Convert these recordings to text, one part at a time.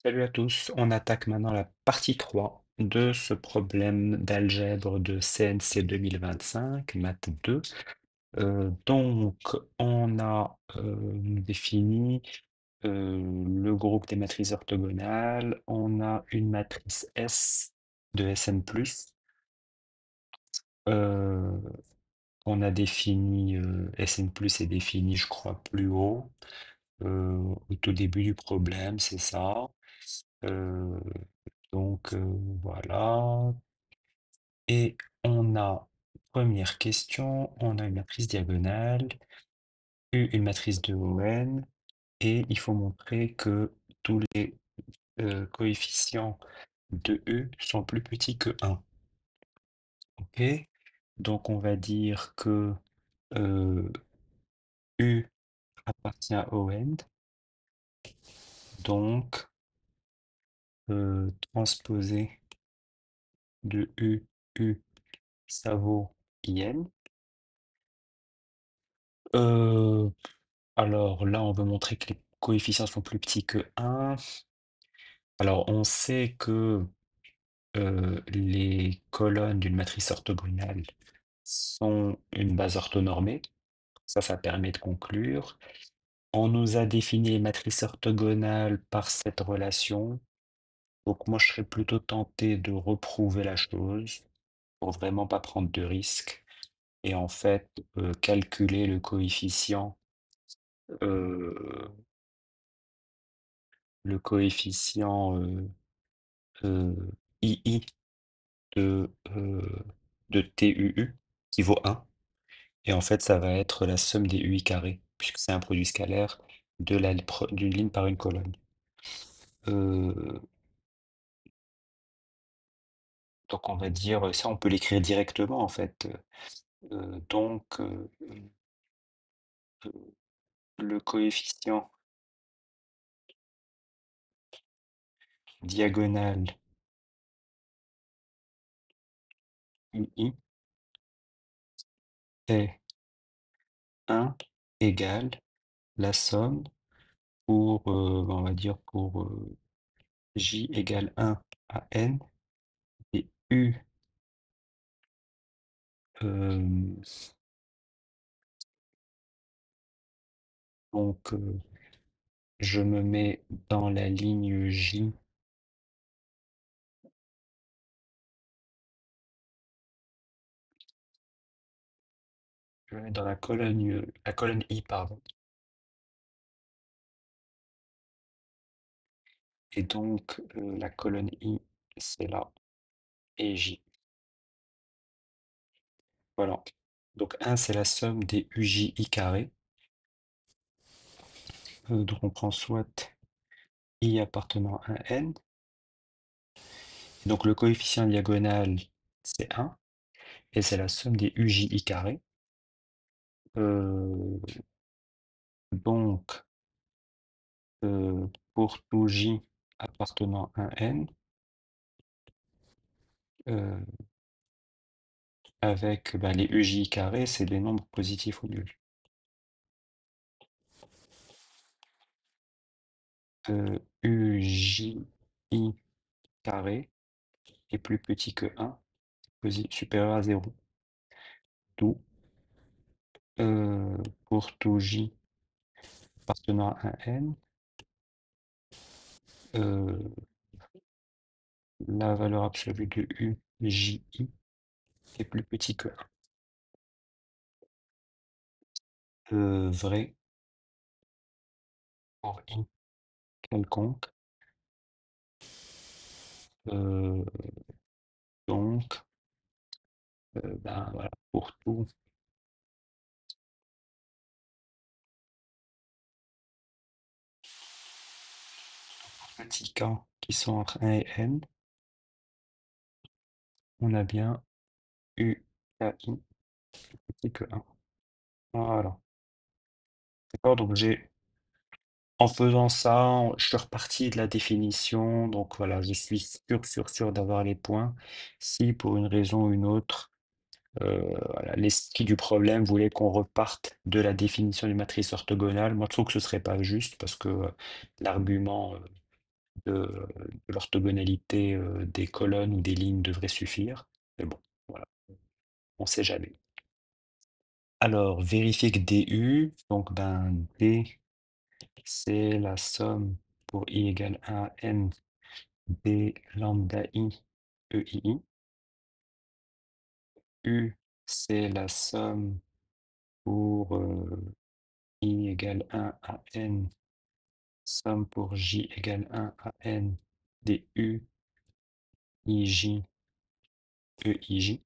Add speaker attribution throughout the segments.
Speaker 1: Salut à tous, on attaque maintenant la partie 3 de ce problème d'algèbre de CNC 2025, maths 2. Donc, on a défini le groupe des matrices orthogonales, on a une matrice S de Sn+, euh, on a défini, Sn+, est défini, je crois, plus haut, au tout début du problème, c'est ça. Euh, voilà. Et on a, première question, on a une matrice diagonale, U une matrice de ON, et il faut montrer que tous les coefficients de U sont plus petits que 1. OK? Donc on va dire que euh, U appartient à ON, donc transposer de U, ça vaut IN. Euh, alors là, on veut montrer que les coefficients sont plus petits que 1. Alors, on sait que les colonnes d'une matrice orthogonale sont une base orthonormée. Ça permet de conclure. On nous a défini les matrices orthogonales par cette relation. Donc, moi, je serais plutôt tenté de reprouver la chose pour vraiment pas prendre de risques. Et en fait, calculer euh, le coefficient euh, II de, de TUU qui vaut 1. Et en fait, ça va être la somme des UI carrés, puisque c'est un produit scalaire d'une ligne par une colonne. Euh, donc on va dire, ça on peut l'écrire directement en fait. Donc euh, le coefficient diagonal UI est 1 égale la somme pour, on va dire pour J égale 1 à N et U. euh, donc je me mets dans la ligne J, je me mets dans la colonne I, pardon. Et donc la colonne I, c'est là, et J. Voilà. Donc 1, c'est la somme des UJI carrés. Donc on prend soit I appartenant à N. Donc le coefficient diagonal, c'est 1. Et c'est la somme des UJI carrés. Euh, donc pour tout J appartenant à N, euh, avec les UJI carrés, c'est des nombres positifs ou nuls. UJI carré est plus petit que 1, supérieur à 0. D'où, pour tout J appartenant à N, euh, la valeur absolue de UJI est plus petit que 1. Vrai pour I quelconque. Euh, donc, voilà, pour tout petit k qui sont entre 1 et n, on a bien UKI plus petit que 1. Voilà. D'accord, donc en faisant ça, je suis reparti de la définition, donc voilà, je suis sûr d'avoir les points. Si pour une raison ou une autre, voilà, l'esprit du problème voulait qu'on reparte de la définition d'une matrice orthogonale, moi je trouve que ce serait pas juste parce que l'argument de, de l'orthogonalité des colonnes ou des lignes devrait suffire. Mais bon, voilà, on sait jamais. Alors, vérifier que DU, donc ben D, c'est la somme pour I égale 1 à N D lambda I EII. U, c'est la somme pour I égale 1 à N, somme pour J égale 1 à N DU IJ EIJ.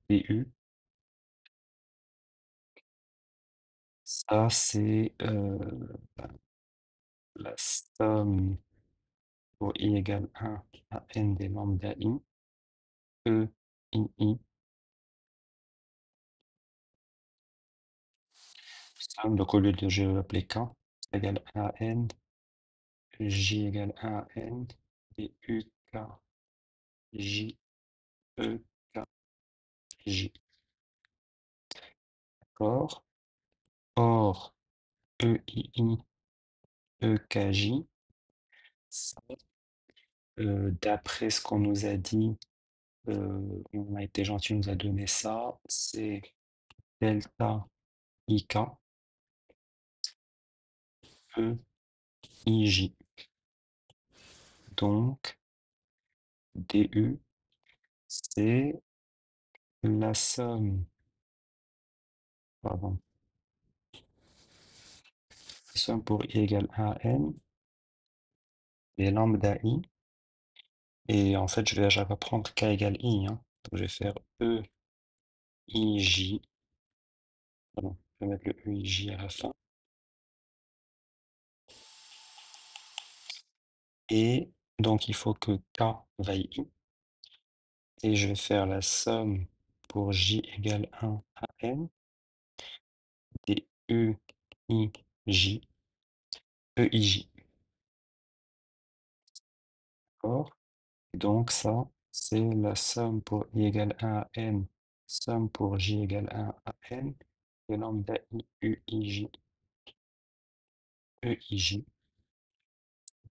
Speaker 1: DU, ça c'est la somme pour I égale 1 à N des lambda I, EII, somme, donc au lieu de je vais l'appeler K, ça égale 1 à N, J égale 1 à N, DU K, J, E, K, J. D'accord? Or, EII, EKJ, ça, d'après ce qu'on nous a dit, on a été gentil, on nous a donné ça, c'est delta IK, EIJ. Donc, DU, c'est la somme, pardon, la somme pour I égale 1 à N, et lambda I, et en fait, je vais prendre K égale I, hein. Donc, je vais faire EIJ, pardon, je vais mettre le EIJ à la fin. Et donc, il faut que K vaille I. Et je vais faire la somme pour J égale 1 à N des E, I, J, EIJ. D'accord? Donc, ça, c'est la somme pour I égale 1 à N, somme pour J égale 1 à N, de lambda I, U, I, J, EIJ.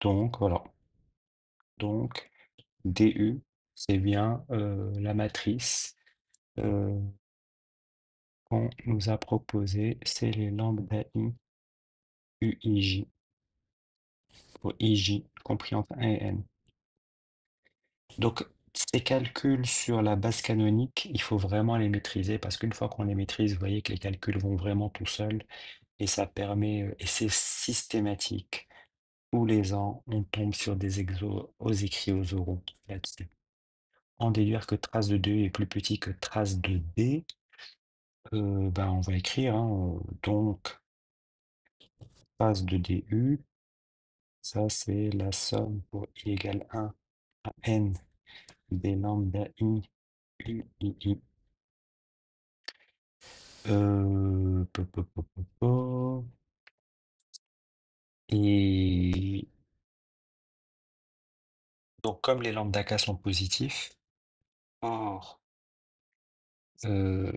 Speaker 1: Donc, voilà. Donc, DU, c'est bien la matrice qu'on nous a proposée, c'est les lambda I, UIJ, pour IJ, compris entre 1 et N. Donc, ces calculs sur la base canonique, il faut vraiment les maîtriser parce qu'une fois qu'on les maîtrise, vous voyez que les calculs vont vraiment tout seuls et ça permet, et c'est systématique. Tous les ans, on tombe sur des exos aux écrits aux oraux là-dessus. En déduire que trace de 2 est plus petit que trace de D, ben on va écrire, hein, donc trace de DU, ça c'est la somme pour I égale 1 à N des lambda I, U, I, I. Po. Et donc comme les lambda k sont positifs, or euh,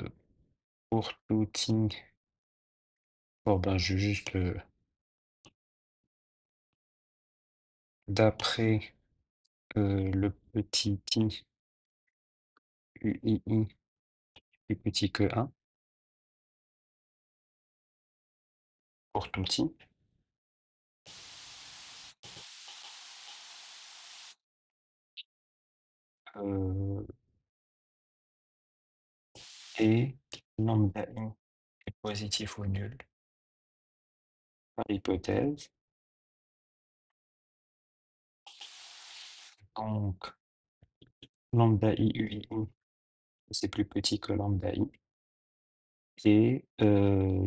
Speaker 1: pour tout i, bon ben je vais juste d'après le petit i UII plus petit que 1 pour tout i, euh, et lambda i est positif ou nul par hypothèse. Donc lambda i UII c'est plus petit que lambda i. Et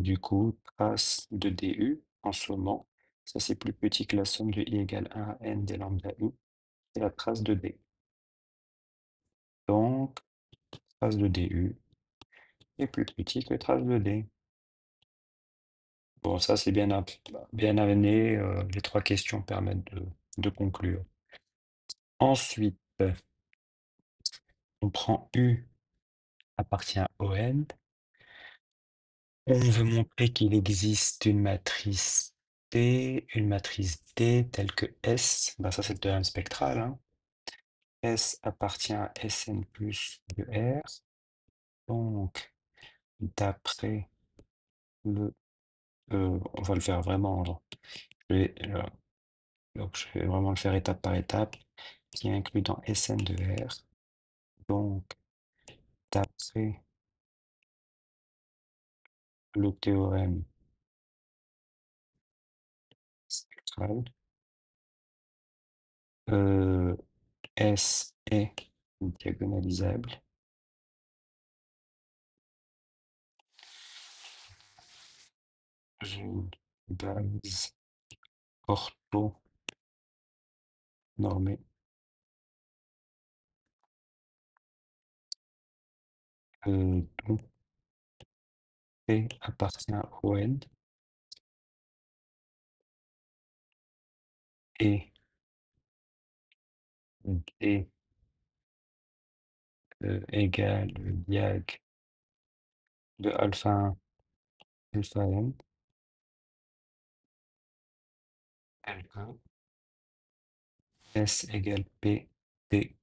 Speaker 1: du coup, trace de DU en ce moment, ça c'est plus petit que la somme de I égale 1 à N des lambda I, c'est la trace de D. Donc, trace de DU est plus petit que trace de D. Bon, ça c'est bien amené, les trois questions permettent de conclure. Ensuite, on prend U appartient à ON. On veut montrer qu'il existe une matrice D, une matrice D telle que S, ben ça c'est le théorème spectral, hein. S appartient à Sn plus de R. Donc, d'après le... on va le faire vraiment, genre, je vais, donc je vais vraiment le faire étape par étape, qui est inclus dans Sn de R. Donc, d'après le théorème spectral, euh, S est diagonalisable. J'ai une base ortho normée. Donc, P appartient au N et D égale le diag de alpha 1, alpha n, L1, S égale P, P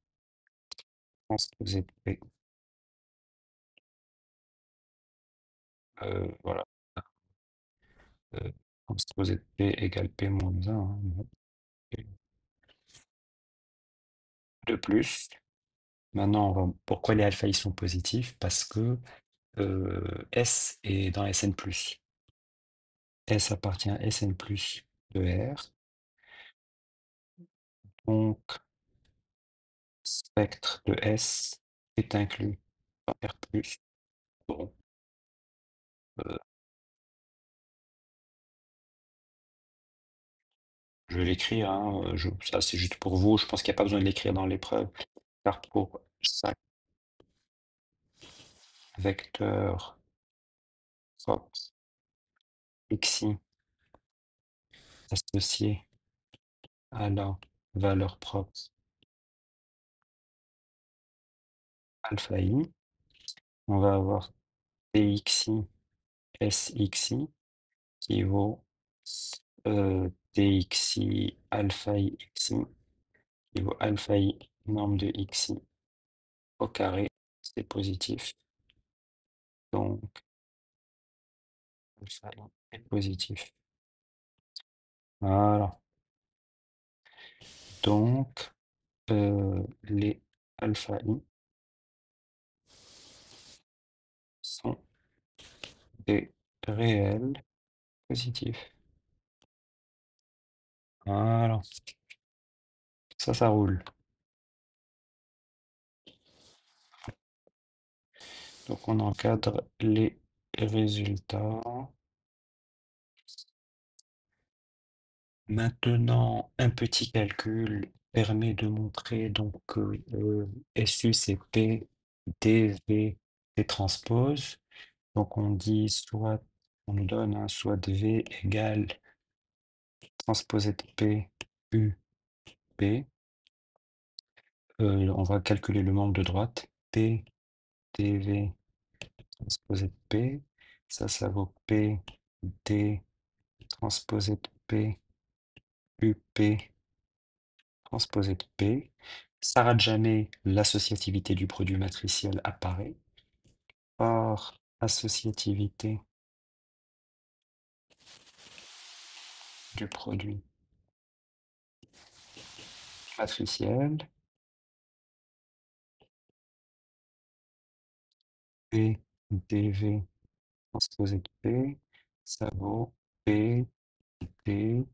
Speaker 1: transposé de P. Voilà. Euh, Transposé de P égale P moins 1, hein, bon. Et de plus, maintenant, pourquoi les alpha ils sont positifs? Parce que S est dans Sn+. S appartient à Sn plus de R. Donc, spectre de S est inclus dans R+. Bon, euh, je vais l'écrire, hein, ça c'est juste pour vous, je pense qu'il n'y a pas besoin de l'écrire dans l'épreuve, car pour chaque vecteur propre xi associé à la valeur propre alpha i, on va avoir txi sxi qui vaut txi alpha i xi qui vaut alpha i norme de xi au carré, c'est positif. Donc, alpha i est positif. Voilà. Donc, les alpha i sont des réels positifs. Voilà. Ça roule. Donc, on encadre les résultats. Maintenant, un petit calcul permet de montrer donc que SU c'est P dV T transpose. Donc on dit soit, on nous donne soit dV égale transposé de P U P. On va calculer le membre de droite. P dV transposé de P. Ça vaut P D transposé de P UP transposé de P. Ça rate jamais, l'associativité du produit matriciel apparaît. Or, associativité du produit matriciel, P dV transposé de P, ça vaut P D,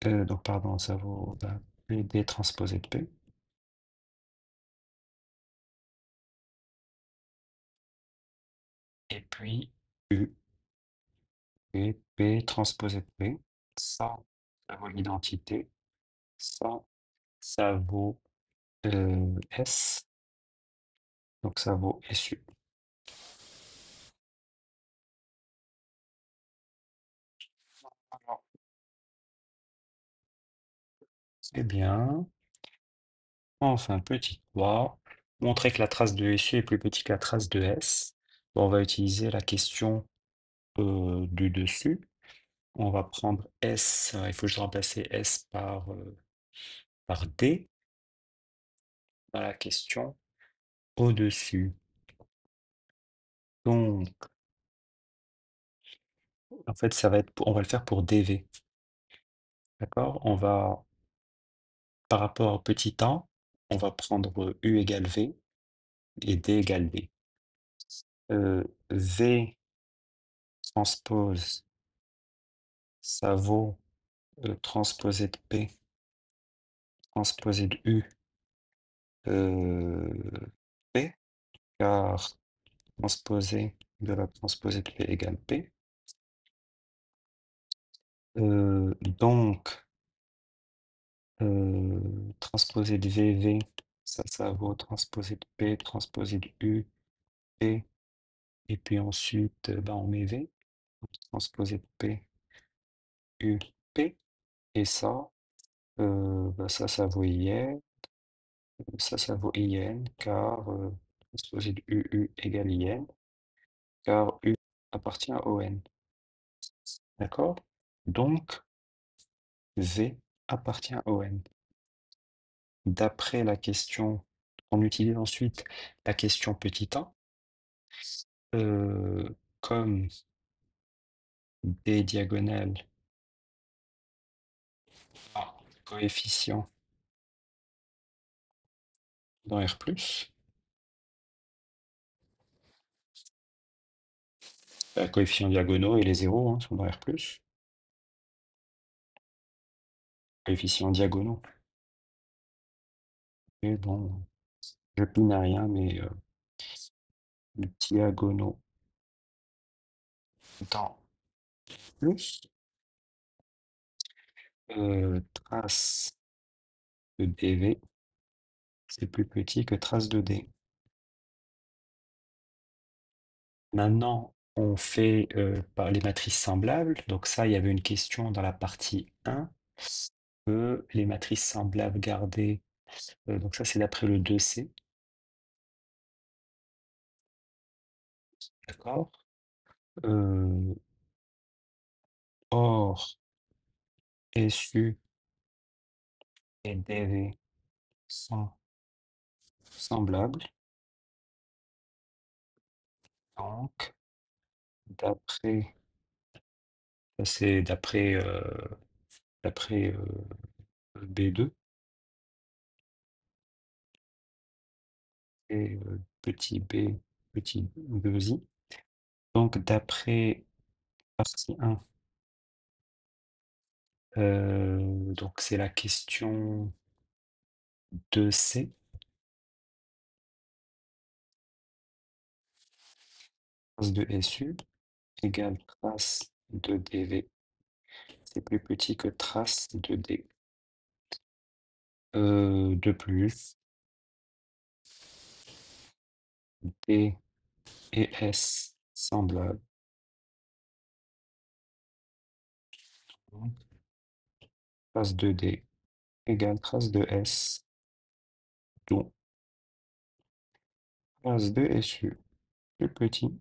Speaker 1: donc pardon, ça vaut P D transposé de P. Et puis U et P transposé de P. Ça vaut l'identité. Ça vaut S. Donc ça vaut SU. Alors, c'est bien. Enfin, petit 3. Montrer que la trace de SU est plus petite que la trace de S. Bon, on va utiliser la question du dessus. on va prendre S, il faut juste remplacer S par D dans la question au-dessus. Donc, en fait, ça va être on va le faire pour dV, d'accord? On va par rapport au petit temps, on va prendre U égale V et D égale V. V transpose, ça vaut, transposé de P, transposé de U, P, car transposé de la transposée de P égale P. Donc, transposé de VV, ça vaut transposé de P, transposé de U, P, et puis ensuite, ben, on met V, transposé de P, U, P, et ça, bah, ça vaut IN, ça vaut IN, car transposé de UU égale IN, car U appartient au N. D'accord? Donc, V appartient au N. D'après la question, on utilise ensuite la question petit a, comme D diagonale a coefficient dans R+, coefficients diagonaux et les zéros sont dans R+, coefficients diagonaux. Et bon, je pine à rien, mais diagonaux dans plus, trace de dV, c'est plus petit que trace de D. Maintenant, on fait par les matrices semblables. Donc ça, il y avait une question dans la partie 1, les matrices semblables gardées. Donc ça, c'est d'après le 2C. D'accord? Or, SU et DV sont semblables. Donc, d'après, ça c'est d'après B2 et petit b, petit 2i. Donc, d'après partie 1, donc c'est la question 2C, trace de SU égale trace de DV. C'est plus petit que trace de D. De plus, D et S semblables. Donc, trace de D égale trace de S, dont trace de SU plus petit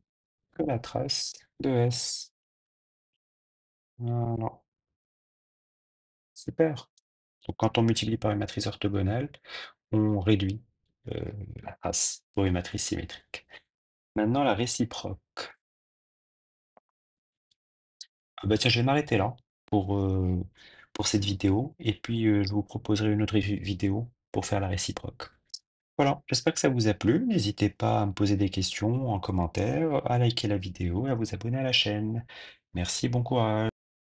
Speaker 1: que la trace de S. Voilà, super. Donc quand on multiplie par une matrice orthogonale, on réduit la trace pour une matrice symétrique. Maintenant, la réciproque. Ah bah tiens, je vais m'arrêter là pour cette vidéo, et puis je vous proposerai une autre vidéo pour faire la réciproque. Voilà, j'espère que ça vous a plu. N'hésitez pas à me poser des questions en commentaire, à liker la vidéo et à vous abonner à la chaîne. Merci, bon courage.